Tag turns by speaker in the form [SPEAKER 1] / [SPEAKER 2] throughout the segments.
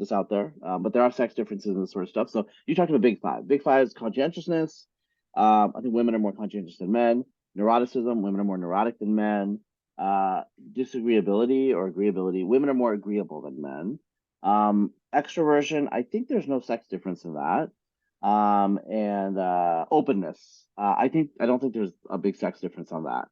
[SPEAKER 1] this out there, but there are sex differences and this sort of stuff. So you talked about big five. Big five is conscientiousness. I think women are more conscientious than men. Neuroticism, women are more neurotic than men. Disagreeability or agreeability, women are more agreeable than men. Extroversion, I think there's no sex difference in that. And openness, I don't think there's a big sex difference on that.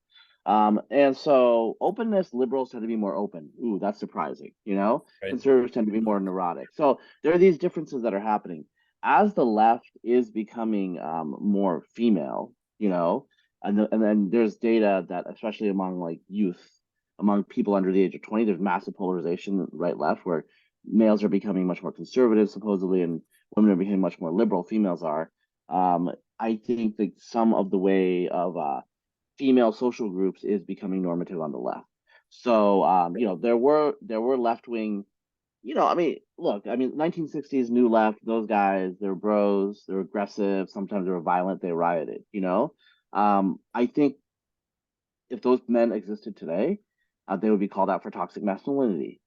[SPEAKER 1] And so openness, liberals tend to be more open. Ooh, that's surprising.
[SPEAKER 2] Right.
[SPEAKER 1] Conservatives tend to be more neurotic. So there are these differences that are happening as the left is becoming more female. And then there's data that especially among like youth, among people under the age of 20, there's massive polarization right left where males are becoming much more conservative supposedly and women are becoming much more liberal. Females are. I think that some of the way of female social groups is becoming normative on the left. So there were left wing. I mean, look, I mean, 1960s new left. Those guys, they're bros. They're aggressive. Sometimes they were violent. They rioted. I think if those men existed today, they would be called out for toxic masculinity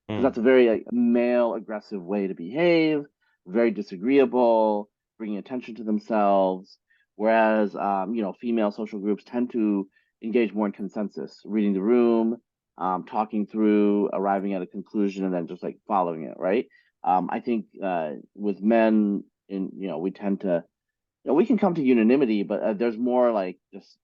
[SPEAKER 1] because
[SPEAKER 2] Hmm.
[SPEAKER 1] that's a very like, male aggressive way to behave, very disagreeable, bringing attention to themselves. Whereas, female social groups tend to engage more in consensus, reading the room, talking through, arriving at a conclusion, and then just like following it, right? I think with men, we tend to, we can come to unanimity, but there's more like just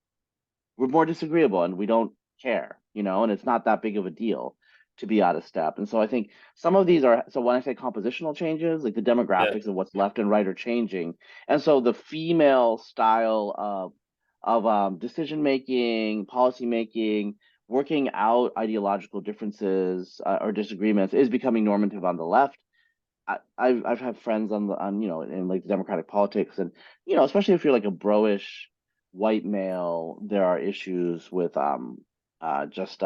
[SPEAKER 1] we're more disagreeable and we don't care, and it's not that big of a deal to be out of step. And so I think some of these are, so when I say compositional changes, like the
[SPEAKER 2] Yeah.
[SPEAKER 1] demographics of what's left and right are changing. And so the female style of decision making, policy making, working out ideological differences or disagreements is becoming normative on the left. I've had friends in like democratic politics, and especially if you're like a broish white male, there are issues with just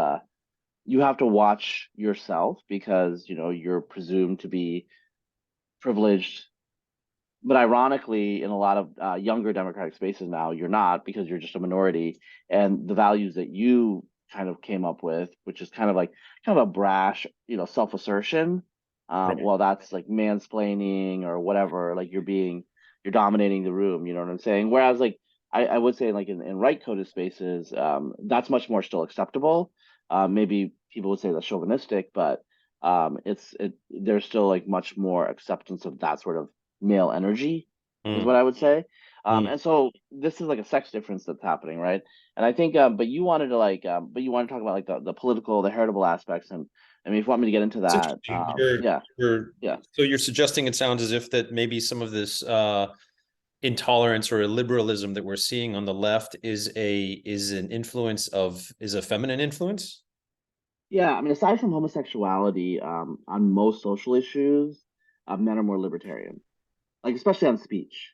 [SPEAKER 1] you have to watch yourself because you're presumed to be privileged, but ironically in a lot of younger democratic spaces now you're not because you're just a minority, and the values that you kind of came up with, which is kind of a brash self-assertion,
[SPEAKER 2] Right.
[SPEAKER 1] well, that's like mansplaining or whatever, like you're dominating the room, you know what I'm saying? Whereas like I would say like in right coded spaces, that's much more still acceptable. Maybe people would say that's chauvinistic, but there's still like much more acceptance of that sort of male energy is what
[SPEAKER 2] Hmm.
[SPEAKER 1] I would say.
[SPEAKER 2] Hmm.
[SPEAKER 1] And so this is like a sex difference that's happening, right? And I think, but you wanted to talk about like the political, the heritable aspects, and I mean, if you want me to get into
[SPEAKER 2] It's
[SPEAKER 1] that,
[SPEAKER 2] interesting.
[SPEAKER 1] yeah, yeah.
[SPEAKER 2] So you're suggesting it sounds as if that maybe some of this intolerance or liberalism that we're seeing on the left is a feminine influence.
[SPEAKER 1] Yeah, I mean, aside from homosexuality, on most social issues, men are more libertarian, like especially on speech.